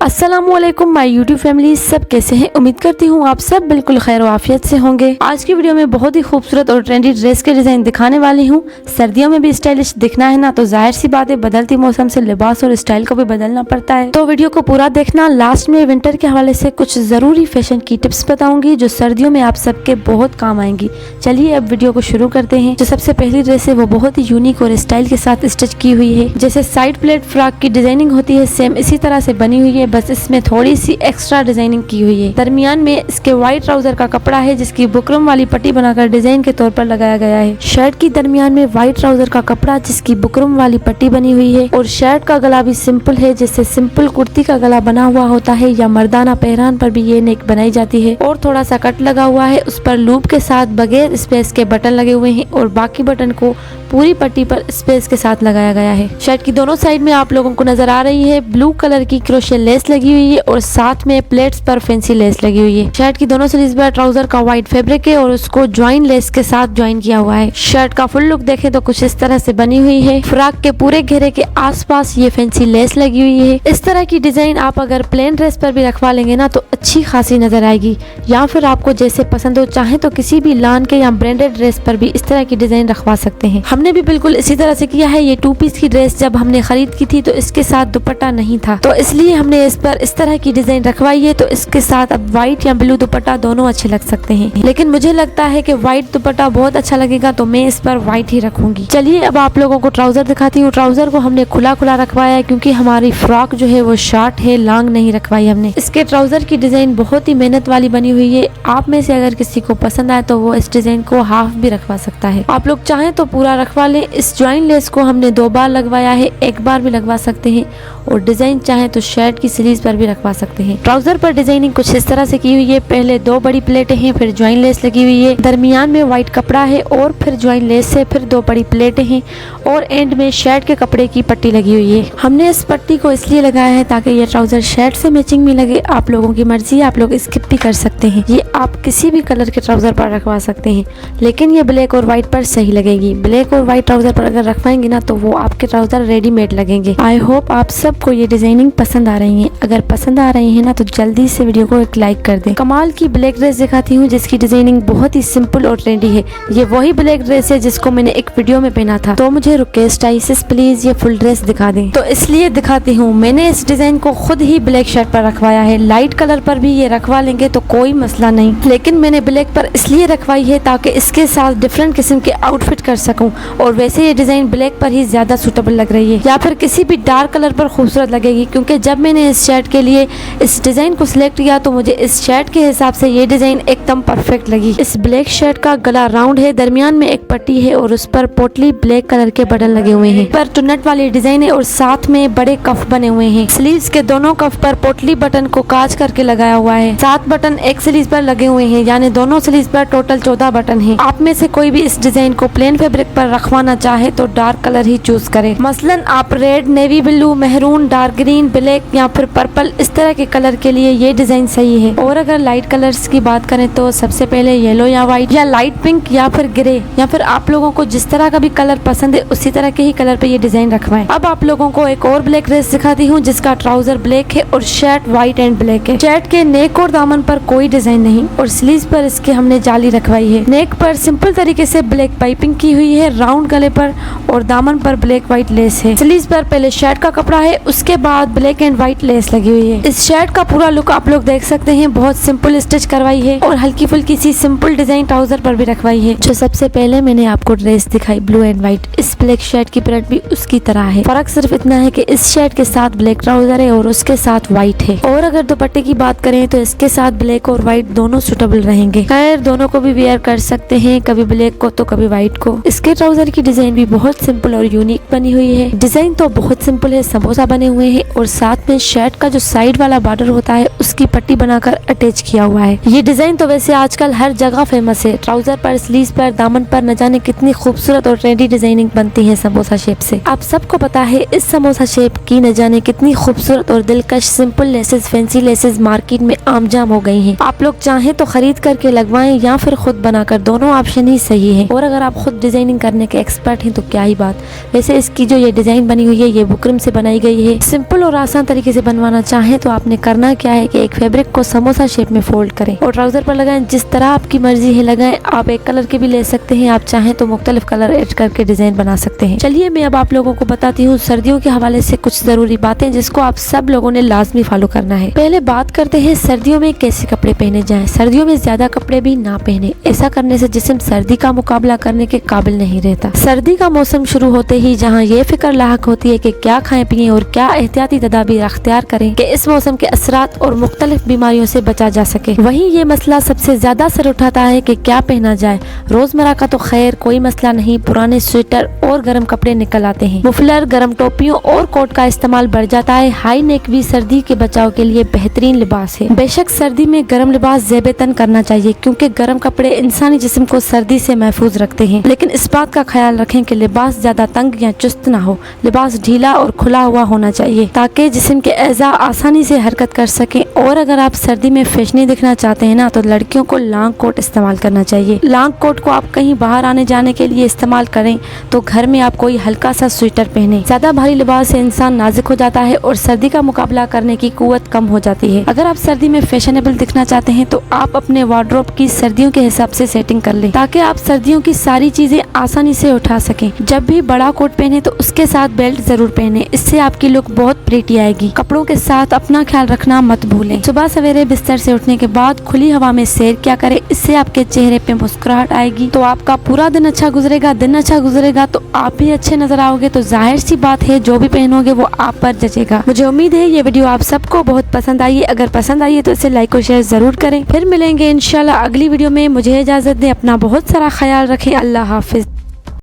अस्सलामुअलैकुम my YouTube family, सब कैसे हैं। उम्मीद करती हूँ आप सब बिल्कुल खैर आफियत से होंगे। आज की वीडियो में बहुत ही खूबसूरत और ट्रेंडी ड्रेस के डिजाइन दिखाने वाली हूँ। सर्दियों में भी स्टाइलिश दिखना है ना, तो जाहिर सी बात है बदलती मौसम से लिबास और स्टाइल को भी बदलना पड़ता है। तो वीडियो को पूरा देखना। लास्ट में विंटर के हवाले से कुछ जरूरी फैशन की टिप्स बताऊंगी जो सर्दियों में आप सबके बहुत काम आएंगी। चलिए अब वीडियो को शुरू करते हैं। जो सबसे पहली ड्रेस है वो बहुत ही यूनिक और स्टाइल के साथ स्टिच की हुई है। जैसे साइड प्लेट फ्रॉक की डिजाइनिंग होती है, सेम इसी तरह से बनी हुई है, बस इसमें थोड़ी सी एक्स्ट्रा डिजाइनिंग की हुई है। दरमियान में इसके व्हाइट ट्राउजर का कपड़ा है जिसकी बुकरम वाली पट्टी बनाकर डिजाइन के तौर पर लगाया गया है। शर्ट की दरमियान में व्हाइट ट्राउजर का कपड़ा जिसकी बुकरम वाली पट्टी बनी हुई है और शर्ट का गला भी सिंपल है, जैसे सिंपल कुर्ती का गला बना हुआ होता है या मर्दाना पहरान पर भी ये नेक बनाई जाती है। और थोड़ा सा कट लगा हुआ है, उस पर लूप के साथ बगैर स्पेस के बटन लगे हुए हैं और बाकी बटन को पूरी पट्टी पर स्पेस के साथ लगाया गया है। शर्ट की दोनों साइड में आप लोगों को नजर आ रही है ब्लू कलर की क्रोशे लेस लगी हुई है और साथ में प्लेट्स पर फैंसी लेस लगी हुई है। शर्ट की दोनों स्लीव्स पर ट्राउजर का व्हाइट फैब्रिक है और उसको ज्वाइन लेस के साथ ज्वाइन किया हुआ है। शर्ट का फुल लुक देखें तो कुछ इस तरह से बनी हुई है। फ्रॉक के पूरे घेरे के आसपास ये फैंसी लेस लगी हुई है। इस तरह की डिजाइन आप अगर प्लेन ड्रेस पर भी रखवा लेंगे ना तो अच्छी खासी नजर आएगी, या फिर आपको जैसे पसंद हो, चाहे तो किसी भी लान के या ब्रांडेड ड्रेस पर भी इस तरह की डिजाइन रखवा सकते हैं। हमने भी बिल्कुल इसी तरह से किया है। ये 2 पीस की ड्रेस जब हमने खरीद की थी तो इसके साथ दुपट्टा नहीं था, तो इसलिए हमने इस पर इस तरह की डिजाइन रखवाई है। तो इसके साथ अब व्हाइट या ब्लू दुपट्टा दोनों अच्छे लग सकते हैं, लेकिन मुझे लगता है कि व्हाइट दुपट्टा बहुत अच्छा लगेगा तो मैं इस पर व्हाइट ही रखूंगी। चलिए अब आप लोगों को ट्राउजर दिखाती हूँ। ट्राउजर को हमने खुला खुला रखवाया है क्योंकि हमारी फ्रॉक जो है वो शॉर्ट है, लॉन्ग नहीं रखवाई हमने। इसके ट्राउजर की डिजाइन बहुत ही मेहनत वाली बनी हुई है। आप में से अगर किसी को पसंद आए तो वो इस डिजाइन को हाफ भी रखवा सकता है। आप लोग चाहें तो पूरा रखवा लें। इस ज्वाइन लेस को हमने 2 बार लगवाया है, 1 बार भी लगवा सकते हैं और डिजाइन चाहे तो शर्ट की स्लीव्स पर भी रखवा सकते हैं। ट्राउजर पर डिजाइनिंग कुछ इस तरह से की हुई है। पहले 2 बड़ी प्लेटें हैं, फिर ज्वाइन लेस लगी हुई है, दरमियान में व्हाइट कपड़ा है और फिर ज्वाइन लेस है, फिर 2 बड़ी प्लेटें हैं और एंड में शर्ट के कपड़े की पट्टी लगी हुई है। हमने इस पट्टी को इसलिए लगाया है ताकि ये ट्राउजर शर्ट से मैचिंग में लगे। आप लोगों की मर्जी, आप लोग स्किप भी कर सकते हैं। ये आप किसी भी कलर के ट्राउजर पर रखवा सकते हैं, लेकिन ये ब्लैक और व्हाइट पर सही लगेगी। ब्लैक और व्हाइट ट्राउजर पर अगर रखवाएंगे ना तो वो आपके ट्राउजर रेडीमेड लगेंगे। आई होप आप सबको ये डिजाइनिंग पसंद आ रही है। अगर पसंद आ रही है ना तो जल्दी से वीडियो को एक लाइक कर दें। कमाल की ब्लैक ड्रेस दिखाती हूँ जिसकी डिजाइनिंग बहुत ही सिंपल और ट्रेंडी है। ये वही ब्लैक ड्रेस है जिसको मैंने एक वीडियो में पहना था, तो मुझे रिक्वेस्ट आई सिस प्लीज ये फुल ड्रेस दिखा दें, तो इसलिए दिखाती हूँ। मैंने इस डिजाइन को खुद ही ब्लैक शर्ट पर रखवाया है। लाइट कलर पर भी ये रखवा लेंगे तो कोई मसला नहीं, लेकिन मैंने ब्लैक पर इसलिए रखवाई है ताकि इसके साथ डिफरेंट किस्म के आउटफिट कर सकूं। और वैसे ये डिजाइन ब्लैक पर ही ज्यादा सूटेबल लग रही है या फिर किसी भी डार्क कलर पर खूबसूरत लगेगी, क्योंकि जब मैंने इस शर्ट के लिए इस डिजाइन को सिलेक्ट किया तो मुझे इस शर्ट के हिसाब से ये डिजाइन एकदम परफेक्ट लगी। इस ब्लैक शर्ट का गला राउंड है, दरमियान में एक पट्टी है और उस पर पोटली ब्लैक कलर के बटन लगे हुए हैं। पर टुन्नट वाली डिजाइन है और साथ में बड़े कफ बने हुए हैं। स्लीव्स के दोनों कफ पर पोटली बटन को काज करके लगाया हुआ है। 7 बटन एक स्लीव पर लगे हुए हैं, यानी दोनों स्लीव पर टोटल 14 बटन है। आप में से कोई भी इस डिजाइन को प्लेन फैब्रिक पर रखवाना चाहे तो डार्क कलर ही चूज करें। मसलन आप red, navy blue, maroon, dark green, black या फिर पर्पल, इस तरह के कलर के लिए ये डिजाइन सही है। और अगर लाइट कलर्स की बात करें तो सबसे पहले येलो या व्हाइट या लाइट पिंक या फिर ग्रे, या फिर आप लोगों को जिस तरह का भी कलर पसंद है उसी तरह के ही कलर पे ये डिजाइन रखवाएं। अब आप लोगों को एक और ब्लैक ड्रेस दिखाती हूँ जिसका ट्राउजर ब्लैक है और शर्ट व्हाइट एंड ब्लैक है। शर्ट के नेक और दामन पर कोई डिजाइन नहीं और स्लीव्स पर इसके हमने जाली रखवाई है। नेक पर सिंपल तरीके से ब्लैक पाइपिंग की हुई है, राउंड गले पर और दामन पर ब्लैक व्हाइट लेस है। स्लीव्स पर पहले शर्ट का कपड़ा है, उसके बाद ब्लैक एंड व्हाइट लेस लगी हुई है। इस शर्ट का पूरा लुक आप लोग देख सकते हैं, बहुत सिंपल स्टिच करवाई है और हल्की फुल्की सी सिंपल डिजाइन ट्राउजर पर भी रखवाई है। जो सबसे पहले मैंने आपको ड्रेस दिखाई ब्लू एंड व्हाइट, इस ब्लैक शर्ट की प्रिंट भी उसकी तरह है। फर्क सिर्फ इतना है कि इस शर्ट के साथ ब्लैक ट्राउजर है और उसके साथ व्हाइट है। और अगर दुपट्टे की बात करें तो इसके साथ ब्लैक और व्हाइट दोनों सुटेबल रहेंगे। खैर दोनों को भी वेयर कर सकते हैं, कभी ब्लैक को तो कभी व्हाइट को। इसके ट्राउजर की डिजाइन भी बहुत सिंपल और यूनिक बनी हुई है। डिजाइन तो बहुत सिंपल है, समोसा बने हुए हैं और साथ में शर्ट का जो साइड वाला बॉर्डर होता है उसकी पट्टी बनाकर अटैच किया हुआ है। ये डिजाइन तो वैसे आजकल हर जगह फेमस है। ट्राउजर पर, स्लीव्स पर, दामन पर न जाने कितनी खूबसूरत और ट्रेंडी डिजाइनिंग बनती है समोसा शेप से। आप सबको पता है इस समोसा शेप की न जाने कितनी खूबसूरत और दिलकश simple laces, fancy laces market में आमजाम हो गई हैं। आप लोग चाहें तो खरीद करके लगवाएं या फिर खुद बनाकर, दोनों ऑप्शन ही सही है। और अगर आप खुद डिजाइनिंग करने करने के एक्सपर्ट हैं तो क्या ही बात। वैसे इसकी जो ये डिजाइन बनी हुई है ये बुकरम से बनाई गई है। सिंपल और आसान तरीके से बनवाना चाहें तो आपने करना क्या है कि एक फैब्रिक को समोसा शेप में फोल्ड करें और ट्राउजर पर लगाएं। जिस तरह आपकी मर्जी है लगाएं। आप एक कलर के भी ले सकते हैं, आप चाहें तो मुख्तलिफ कलर ऐड करके डिजाइन बना सकते हैं। चलिए मैं अब आप लोगों को बताती हूँ सर्दियों के हवाले से कुछ जरूरी बातें जिसको आप सब लोगों ने लाजमी फॉलो करना है। पहले बात करते हैं सर्दियों में कैसे कपड़े पहने जाएं। सर्दियों में ज्यादा कपड़े भी ना पहने, ऐसा करने से जिस्म सर्दी का मुकाबला करने के काबिल नहीं रहता। सर्दी का मौसम शुरू होते ही जहाँ ये फिक्र लाहक होती है कि क्या खाएं पिए और क्या एहतियाती तदाबीर अख्तियार करें कि इस मौसम के असरात और मुख्तलिफ बीमारियों से बचा जा सके, वहीं ये मसला सबसे ज्यादा सर उठाता है कि क्या पहना जाए। रोजमर्रा का तो खैर कोई मसला नहीं, पुराने स्वेटर और गर्म कपड़े निकल आते हैं। मुफलर, गर्म टोपियों और कोट का इस्तेमाल बढ़ जाता है। हाई नेक भी सर्दी के बचाव के लिए बेहतरीन लिबास है। बेशक सर्दी में गर्म लिबास ज़ेब-ए-तन करना चाहिए क्योंकि गर्म कपड़े इंसानी जिस्म को सर्दी से महफूज रखते हैं, लेकिन इस बात का ख्याल रखें कि लिबास ज्यादा तंग या चुस्त ना हो। लिबास ढीला और खुला हुआ होना चाहिए ताकि जिस्म के एज़ा आसानी से हरकत कर सकें। और अगर आप सर्दी में फैशनी दिखना चाहते हैं ना तो लड़कियों को लॉन्ग कोट इस्तेमाल करना चाहिए। लॉन्ग कोट को आप कहीं बाहर आने जाने के लिए इस्तेमाल करें तो घर में आप कोई हल्का सा स्वेटर पहने। ज्यादा भारी लिबास से इंसान नाजुक हो जाता है और सर्दी का मुकाबला करने की कुव्वत कम हो जाती है। अगर आप सर्दी में फैशनेबल दिखना चाहते हैं तो आप अपने वार्डरोब की सर्दियों के हिसाब से सेटिंग कर लें ताकि आप सर्दियों की सारी चीजें आसानी से उठा सकें। जब भी बड़ा कोट पहने तो उसके साथ बेल्ट जरूर पहने, इससे आपकी लुक बहुत प्रीटी आएगी। कपड़ों के साथ अपना ख्याल रखना मत भूलें। सुबह सवेरे बिस्तर से उठने के बाद खुली हवा में सैर क्या करें, इससे आपके चेहरे पे मुस्कुराहट आएगी तो आपका पूरा दिन अच्छा गुजरेगा। दिन अच्छा गुजरेगा तो आप भी अच्छे नजर आओगे। तो जाहिर सी बात है जो भी पहनोगे वो आप पर जचेगा। मुझे उम्मीद है ये वीडियो आप सबको बहुत पसंद आई है। अगर पसंद आई है तो इसे लाइक और शेयर जरूर करें। फिर मिलेंगे इंशाल्लाह अगली वीडियो में। मुझे इजाजत दें, अपना बहुत सारा ख्याल रखें। अल्लाह हाफिज।